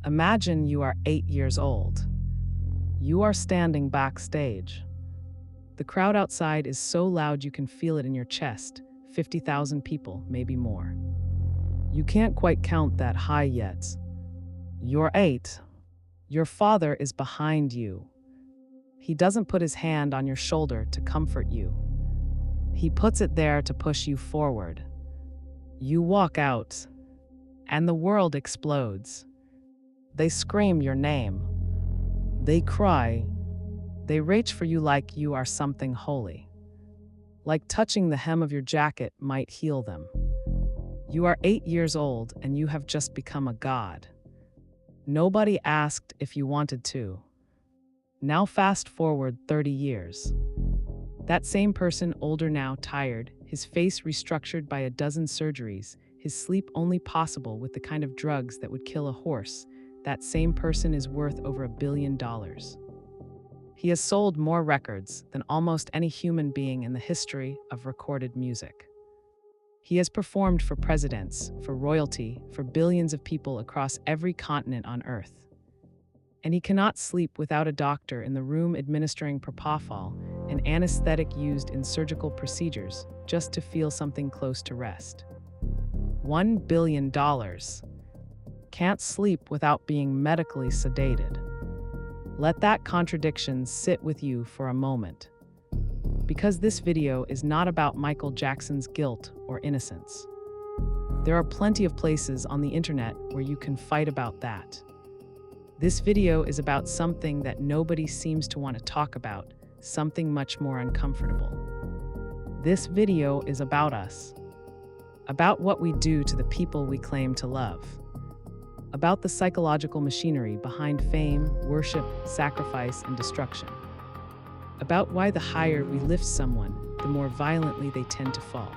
Imagine you are 8 years old. You are standing backstage. The crowd outside is so loud you can feel it in your chest. 50,000 people, maybe more. You can't quite count that high yet. You're 8. Your father is behind you. He doesn't put his hand on your shoulder to comfort you. He puts it there to push you forward. You walk out, and the world explodes. They scream your name. They cry. They reach for you like you are something holy. Like touching the hem of your jacket might heal them. You are 8 years old and you have just become a god. Nobody asked if you wanted to. Now fast forward 30 years. That same person, older now, tired, his face restructured by a dozen surgeries, his sleep only possible with the kind of drugs that would kill a horse, that same person is worth over $1 billion. He has sold more records than almost any human being in the history of recorded music. He has performed for presidents, for royalty, for billions of people across every continent on Earth. And he cannot sleep without a doctor in the room administering Propofol, an anesthetic used in surgical procedures, just to feel something close to rest. $1 billion. Can't sleep without being medically sedated. Let that contradiction sit with you for a moment. Because this video is not about Michael Jackson's guilt or innocence. There are plenty of places on the internet where you can fight about that. This video is about something that nobody seems to want to talk about, something much more uncomfortable. This video is about us. About what we do to the people we claim to love. About the psychological machinery behind fame, worship, sacrifice, and destruction. About why the higher we lift someone, the more violently they tend to fall.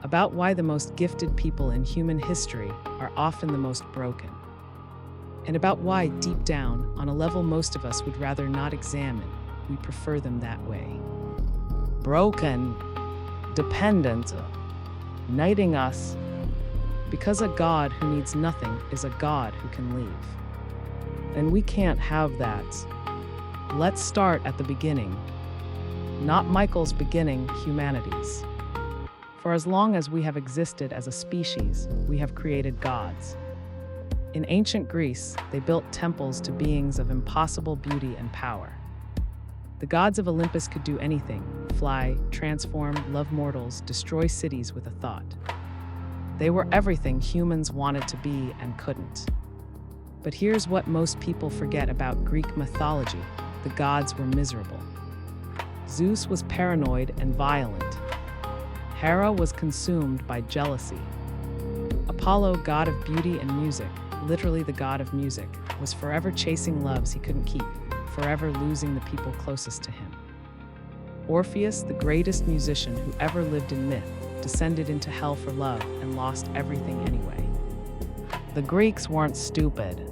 About why the most gifted people in human history are often the most broken. And about why, deep down, on a level most of us would rather not examine, we prefer them that way. Broken, dependent, knighting us, because a God who needs nothing is a God who can leave. And we can't have that. Let's start at the beginning. Not Michael's beginning, humanity's. For as long as we have existed as a species, we have created gods. In ancient Greece, they built temples to beings of impossible beauty and power. The gods of Olympus could do anything: fly, transform, love mortals, destroy cities with a thought. They were everything humans wanted to be and couldn't. But here's what most people forget about Greek mythology: the gods were miserable. Zeus was paranoid and violent. Hera was consumed by jealousy. Apollo, god of beauty and music, literally the god of music, was forever chasing loves he couldn't keep, forever losing the people closest to him. Orpheus, the greatest musician who ever lived in myth, descended into hell for love and lost everything anyway. The Greeks weren't stupid.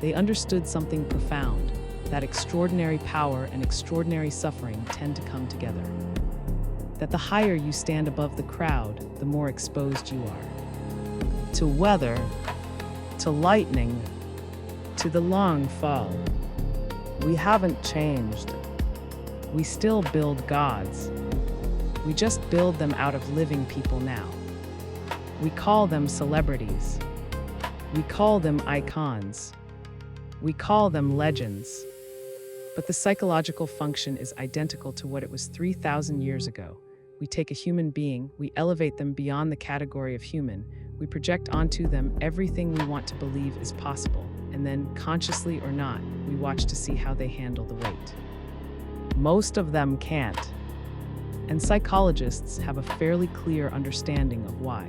They understood something profound, that extraordinary power and extraordinary suffering tend to come together. That the higher you stand above the crowd, the more exposed you are. To weather, to lightning, to the long fall. We haven't changed. We still build gods. We just build them out of living people now. We call them celebrities. We call them icons. We call them legends. But the psychological function is identical to what it was 3,000 years ago. We take a human being, we elevate them beyond the category of human, we project onto them everything we want to believe is possible, and then, consciously or not, we watch to see how they handle the weight. Most of them can't. And psychologists have a fairly clear understanding of why.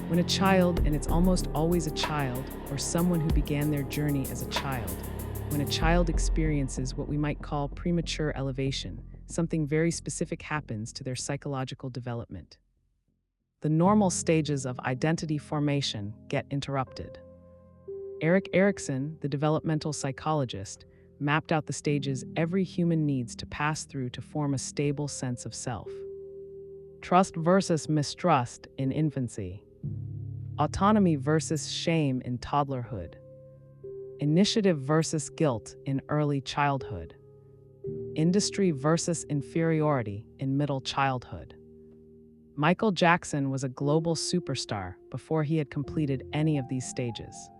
When a child, and it's almost always a child, or someone who began their journey as a child, when a child experiences what we might call premature elevation, something very specific happens to their psychological development. The normal stages of identity formation get interrupted. Erik Erikson, the developmental psychologist, mapped out the stages every human needs to pass through to form a stable sense of self. Trust versus mistrust in infancy. Autonomy versus shame in toddlerhood. Initiative versus guilt in early childhood. Industry versus inferiority in middle childhood. Michael Jackson was a global superstar before he had completed any of these stages.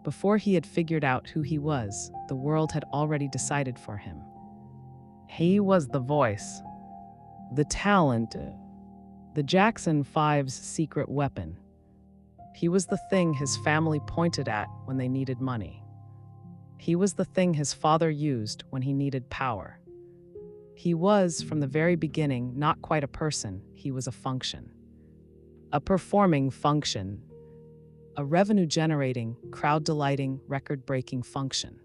Before he had figured out who he was, the world had already decided for him. He was the voice, the talent, the Jackson 5's secret weapon. He was the thing his family pointed at when they needed money. He was the thing his father used when he needed power. He was, from the very beginning, not quite a person, he was a function. A performing function. A revenue-generating, crowd-delighting, record-breaking function.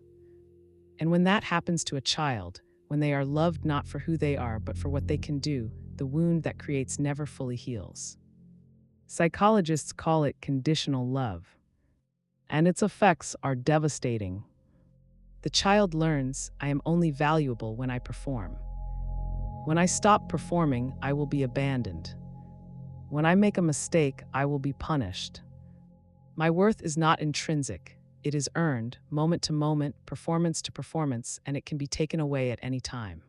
And when that happens to a child, when they are loved not for who they are but for what they can do, the wound that creates never fully heals. Psychologists call it conditional love. And its effects are devastating. The child learns, I am only valuable when I perform. When I stop performing, I will be abandoned. When I make a mistake, I will be punished. My worth is not intrinsic. It is earned, moment to moment, performance to performance, and it can be taken away at any time.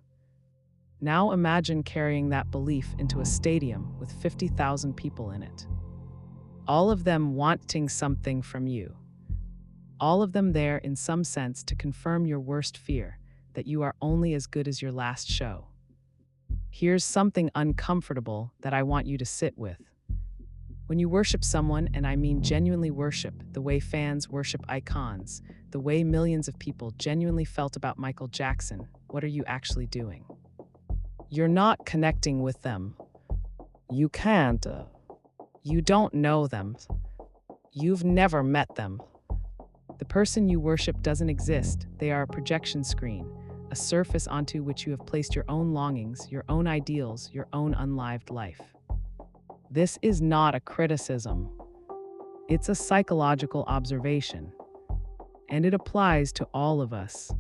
Now imagine carrying that belief into a stadium with 50,000 people in it. All of them wanting something from you. All of them there in some sense to confirm your worst fear, that you are only as good as your last show. Here's something uncomfortable that I want you to sit with. When you worship someone, and I mean genuinely worship, the way fans worship icons, the way millions of people genuinely felt about Michael Jackson, what are you actually doing? You're not connecting with them. You can't. You don't know them. You've never met them. The person you worship doesn't exist. They are a projection screen, a surface onto which you have placed your own longings, your own ideals, your own unlived life. This is not a criticism. It's a psychological observation, and it applies to all of us.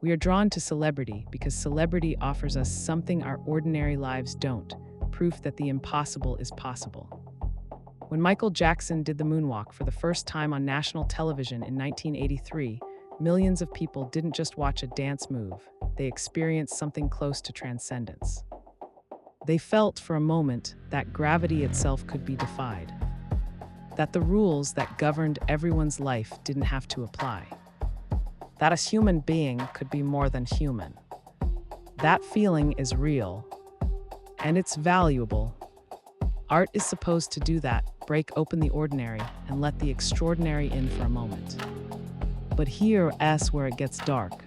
We are drawn to celebrity because celebrity offers us something our ordinary lives don't, proof that the impossible is possible. When Michael Jackson did the moonwalk for the first time on national television in 1983, millions of people didn't just watch a dance move, they experienced something close to transcendence. They felt for a moment that gravity itself could be defied, that the rules that governed everyone's life didn't have to apply, that a human being could be more than human. That feeling is real, and it's valuable. Art is supposed to do that, break open the ordinary and let the extraordinary in for a moment. But here's where it gets dark.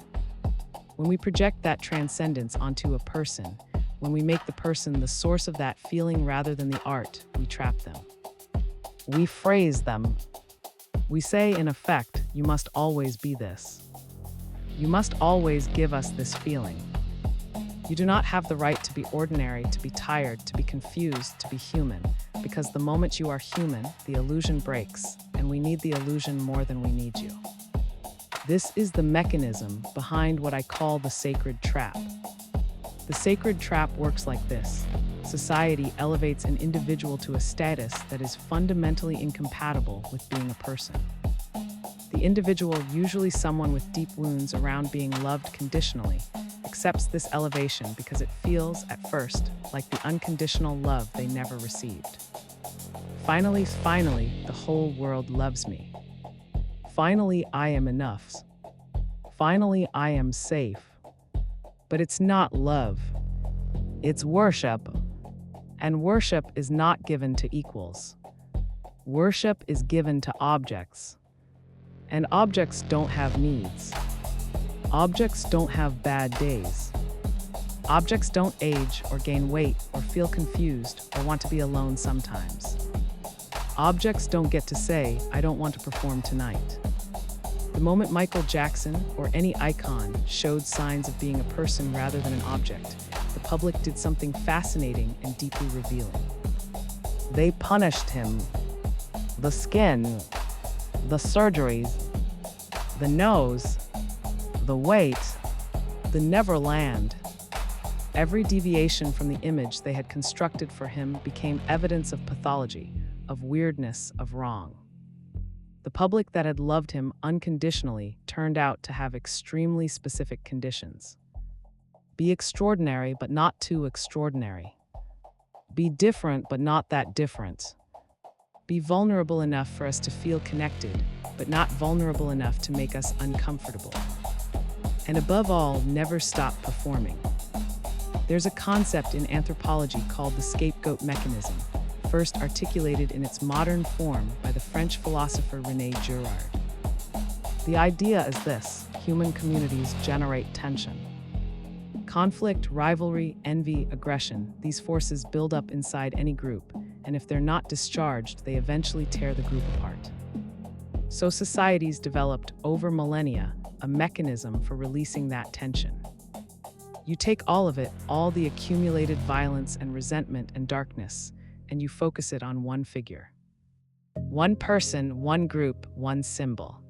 When we project that transcendence onto a person, when we make the person the source of that feeling rather than the art, we trap them. We phrase them. We say, in effect, you must always be this. You must always give us this feeling. You do not have the right to be ordinary, to be tired, to be confused, to be human, because the moment you are human, the illusion breaks, and we need the illusion more than we need you. This is the mechanism behind what I call the sacred trap. The sacred trap works like this. Society elevates an individual to a status that is fundamentally incompatible with being a person. The individual, usually someone with deep wounds around being loved conditionally, accepts this elevation because it feels, at first, like the unconditional love they never received. Finally, the whole world loves me. Finally, I am enough. Finally, I am safe. But it's not love. It's worship. And worship is not given to equals. Worship is given to objects. And objects don't have needs. Objects don't have bad days. Objects don't age or gain weight or feel confused or want to be alone sometimes. Objects don't get to say, I don't want to perform tonight. The moment Michael Jackson or any icon showed signs of being a person rather than an object, the public did something fascinating and deeply revealing. They punished him. The skin, the surgeries, the nose, the weight, the Neverland. Every deviation from the image they had constructed for him became evidence of pathology, of weirdness, of wrong. The public that had loved him unconditionally turned out to have extremely specific conditions. Be extraordinary, but not too extraordinary. Be different, but not that different. Be vulnerable enough for us to feel connected, but not vulnerable enough to make us uncomfortable. And above all, never stop performing. There's a concept in anthropology called the scapegoat mechanism, first articulated in its modern form by the French philosopher René Girard. The idea is this: human communities generate tension. Conflict, rivalry, envy, aggression, these forces build up inside any group, and if they're not discharged, they eventually tear the group apart. So societies developed over millennia a mechanism for releasing that tension. You take all of it, all the accumulated violence and resentment and darkness, and you focus it on one figure. One person, one group, one symbol.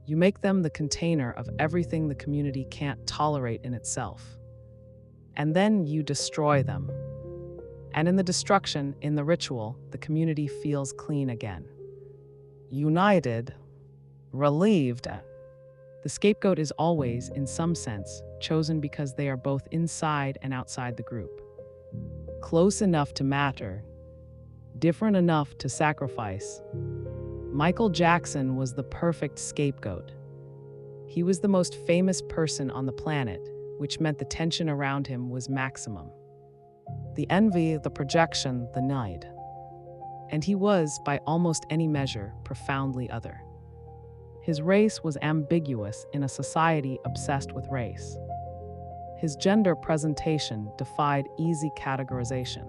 You make them the container of everything the community can't tolerate in itself. And then you destroy them. And in the destruction, in the ritual, the community feels clean again. United, relieved. The scapegoat is always, in some sense, chosen because they are both inside and outside the group. Close enough to matter, different enough to sacrifice. Michael Jackson was the perfect scapegoat. He was the most famous person on the planet, which meant the tension around him was maximum. The envy, the projection, the need. And he was, by almost any measure, profoundly other. His race was ambiguous in a society obsessed with race. His gender presentation defied easy categorization.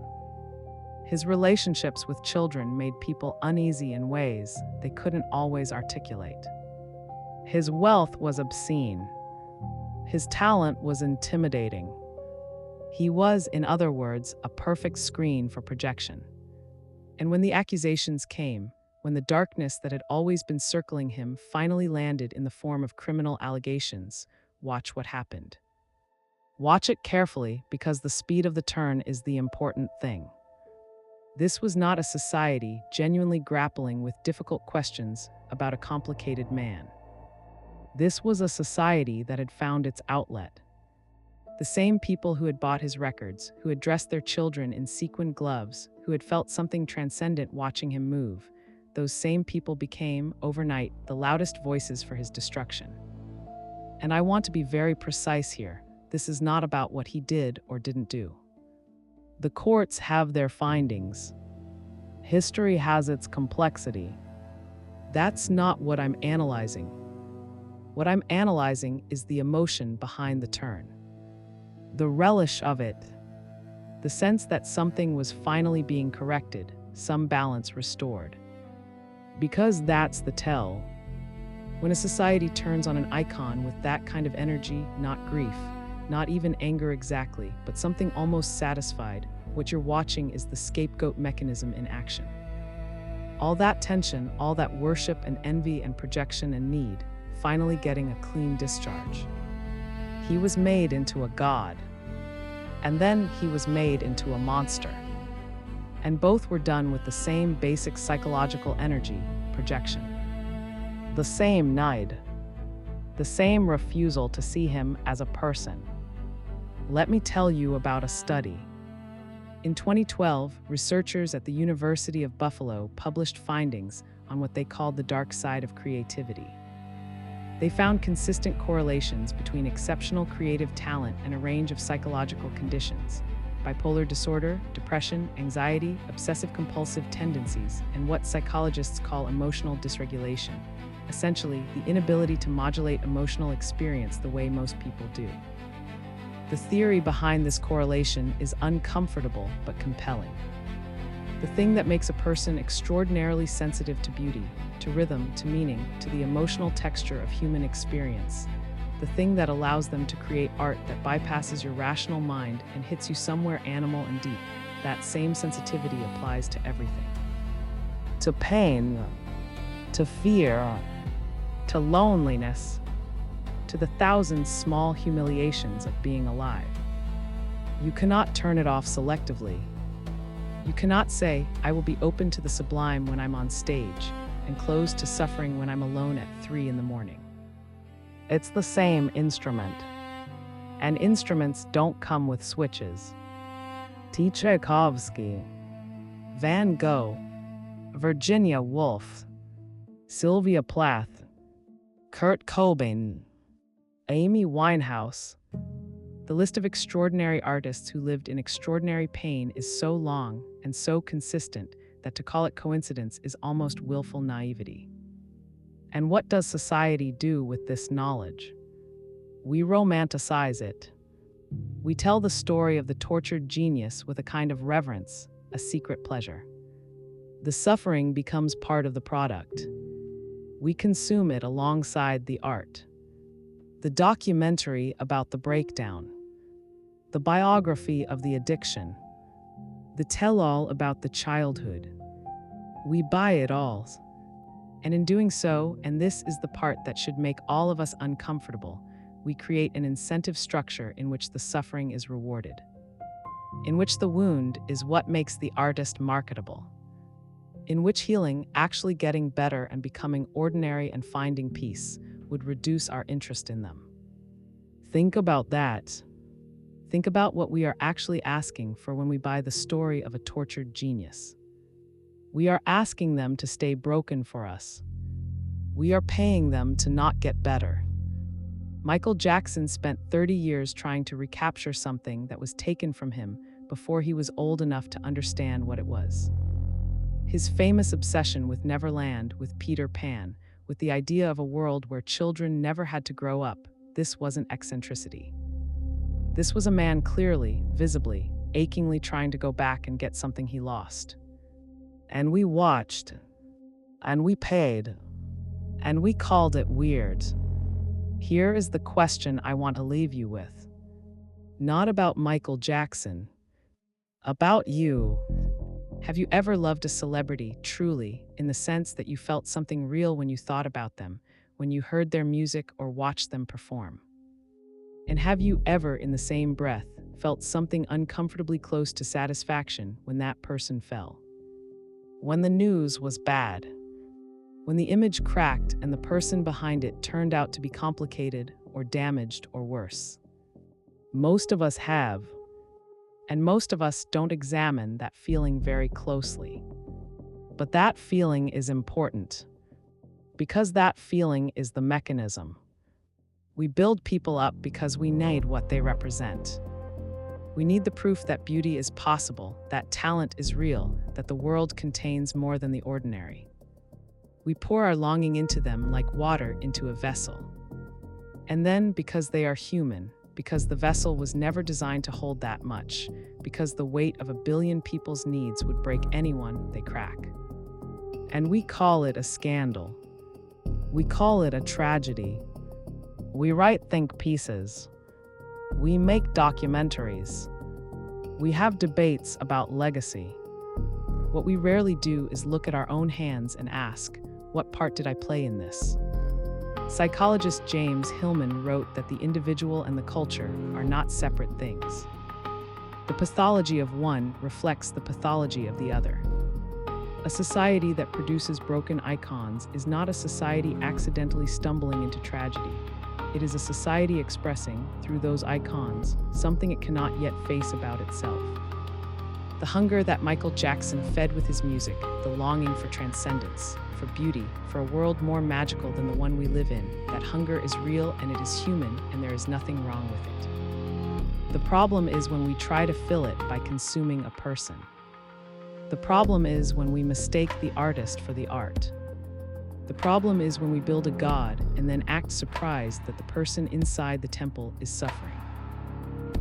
His relationships with children made people uneasy in ways they couldn't always articulate. His wealth was obscene. His talent was intimidating. He was, in other words, a perfect screen for projection. And when the accusations came, when the darkness that had always been circling him finally landed in the form of criminal allegations, watch what happened. Watch it carefully, because the speed of the turn is the important thing. This was not a society genuinely grappling with difficult questions about a complicated man. This was a society that had found its outlet. The same people who had bought his records, who had dressed their children in sequined gloves, who had felt something transcendent watching him move, those same people became, overnight, the loudest voices for his destruction. And I want to be very precise here. This is not about what he did or didn't do. The courts have their findings. History has its complexity. That's not what I'm analyzing. What I'm analyzing is the emotion behind the turn. The relish of it. The sense that something was finally being corrected, some balance restored. Because that's the tell. When a society turns on an icon with that kind of energy, not grief, not even anger exactly, but something almost satisfied, what you're watching is the scapegoat mechanism in action. All that tension, all that worship and envy and projection and need, finally getting a clean discharge. He was made into a god. And then he was made into a monster. And both were done with the same basic psychological energy, projection. The same need. The same refusal to see him as a person. Let me tell you about a study. In 2012, researchers at the University of Buffalo published findings on what they called the dark side of creativity. They found consistent correlations between exceptional creative talent and a range of psychological conditions: bipolar disorder, depression, anxiety, obsessive-compulsive tendencies, and what psychologists call emotional dysregulation, essentially the inability to modulate emotional experience the way most people do. The theory behind this correlation is uncomfortable but compelling. The thing that makes a person extraordinarily sensitive to beauty, to rhythm, to meaning, to the emotional texture of human experience, the thing that allows them to create art that bypasses your rational mind and hits you somewhere animal and deep, that same sensitivity applies to everything. To pain, to fear, to loneliness, to the thousand small humiliations of being alive. You cannot turn it off selectively. You cannot say, I will be open to the sublime when I'm on stage, and closed to suffering when I'm alone at 3 in the morning. It's the same instrument. And instruments don't come with switches. Tchaikovsky, Van Gogh, Virginia Woolf, Sylvia Plath, Kurt Cobain, Amy Winehouse. The list of extraordinary artists who lived in extraordinary pain is so long and so consistent that to call it coincidence is almost willful naivety. And what does society do with this knowledge? We romanticize it. We tell the story of the tortured genius with a kind of reverence, a secret pleasure. The suffering becomes part of the product. We consume it alongside the art. The documentary about the breakdown, the biography of the addiction, the tell-all about the childhood. We buy it all. And in doing so, and this is the part that should make all of us uncomfortable, we create an incentive structure in which the suffering is rewarded, in which the wound is what makes the artist marketable, in which healing, actually getting better and becoming ordinary and finding peace, would reduce our interest in them. Think about that. Think about what we are actually asking for when we buy the story of a tortured genius. We are asking them to stay broken for us. We are paying them to not get better. Michael Jackson spent 30 years trying to recapture something that was taken from him before he was old enough to understand what it was. His famous obsession with Neverland, with Peter Pan, with the idea of a world where children never had to grow up, this wasn't eccentricity. This was a man clearly, visibly, achingly trying to go back and get something he lost. And we watched, and we paid, and we called it weird. Here is the question I want to leave you with. Not about Michael Jackson, about you. Have you ever loved a celebrity truly, in the sense that you felt something real when you thought about them, when you heard their music or watched them perform? And have you ever, in the same breath, felt something uncomfortably close to satisfaction when that person fell? When the news was bad? When the image cracked and the person behind it turned out to be complicated or damaged or worse? Most of us have, and most of us don't examine that feeling very closely. But that feeling is important, because that feeling is the mechanism. We build people up because we need what they represent. We need the proof that beauty is possible, that talent is real, that the world contains more than the ordinary. We pour our longing into them like water into a vessel. And then, because they are human, because the vessel was never designed to hold that much, because the weight of 1 billion people's needs would break anyone they crack. And we call it a scandal. We call it a tragedy. We write think pieces. We make documentaries. We have debates about legacy. What we rarely do is look at our own hands and ask, what part did I play in this? Psychologist James Hillman wrote that the individual and the culture are not separate things. The pathology of one reflects the pathology of the other. A society that produces broken icons is not a society accidentally stumbling into tragedy. It is a society expressing, through those icons, something it cannot yet face about itself. The hunger that Michael Jackson fed with his music, the longing for transcendence, for beauty, for a world more magical than the one we live in, that hunger is real and it is human and there is nothing wrong with it. The problem is when we try to fill it by consuming a person. The problem is when we mistake the artist for the art. The problem is when we build a god and then act surprised that the person inside the temple is suffering.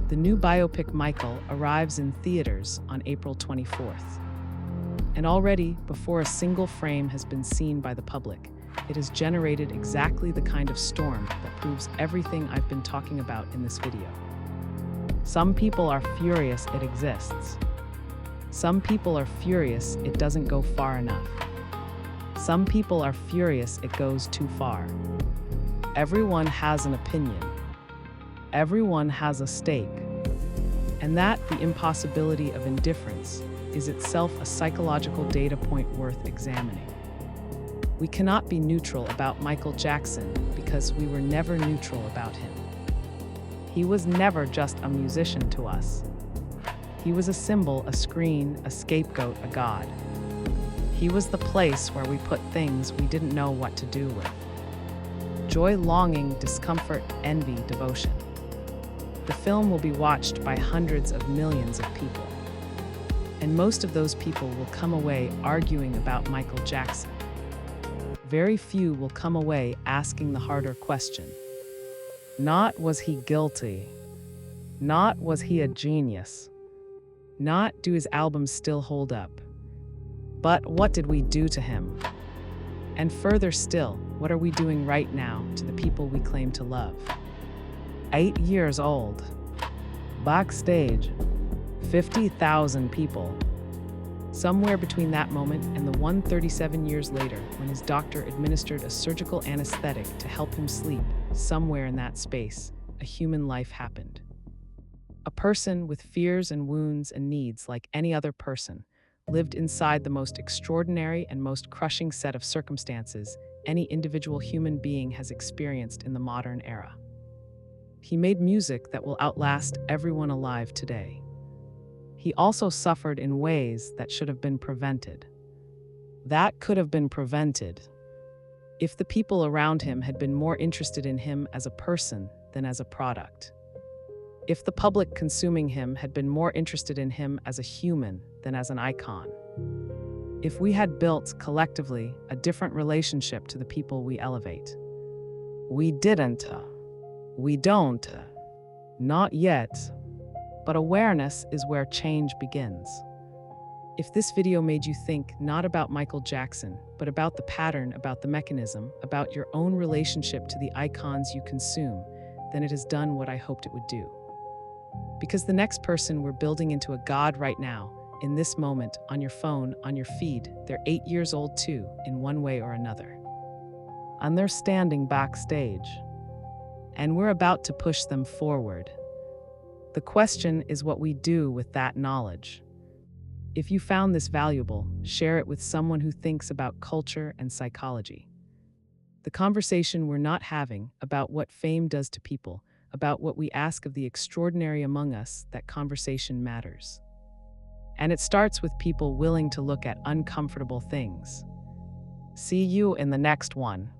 The new biopic Michael arrives in theaters on April 24th. And already, before a single frame has been seen by the public, it has generated exactly the kind of storm that proves everything I've been talking about in this video. Some people are furious it exists. Some people are furious it doesn't go far enough. Some people are furious it goes too far. Everyone has an opinion. Everyone has a stake. And that the impossibility of indifference, is itself a psychological data point worth examining. We cannot be neutral about Michael Jackson because we were never neutral about him. He was never just a musician to us. He was a symbol, a screen, a scapegoat, a god. He was the place where we put things we didn't know what to do with. Joy, longing, discomfort, envy, devotion. The film will be watched by hundreds of millions of people. And most of those people will come away arguing about Michael Jackson. Very few will come away asking the harder question. Not was he guilty. Not was he a genius. Not do his albums still hold up. But what did we do to him? And further still, what are we doing right now to the people we claim to love? 8 years old. Backstage. 50,000 people. Somewhere between that moment and the 137 years later, when his doctor administered a surgical anesthetic to help him sleep, somewhere in that space, a human life happened. A person with fears and wounds and needs like any other person lived inside the most extraordinary and most crushing set of circumstances any individual human being has experienced in the modern era. He made music that will outlast everyone alive today. He also suffered in ways that should have been prevented. That could have been prevented if the people around him had been more interested in him as a person than as a product. If the public consuming him had been more interested in him as a human than as an icon. If we had built, collectively, a different relationship to the people we elevate. We didn't. We don't. Not yet. But awareness is where change begins. If this video made you think not about Michael Jackson, but about the pattern, about the mechanism, about your own relationship to the icons you consume, then it has done what I hoped it would do. Because the next person we're building into a god right now, in this moment, on your phone, on your feed, they're 8 years old too, in one way or another. And they're standing backstage. And we're about to push them forward. The question is what we do with that knowledge. If you found this valuable, share it with someone who thinks about culture and psychology. The conversation we're not having about what fame does to people, about what we ask of the extraordinary among us, that conversation matters. And it starts with people willing to look at uncomfortable things. See you in the next one.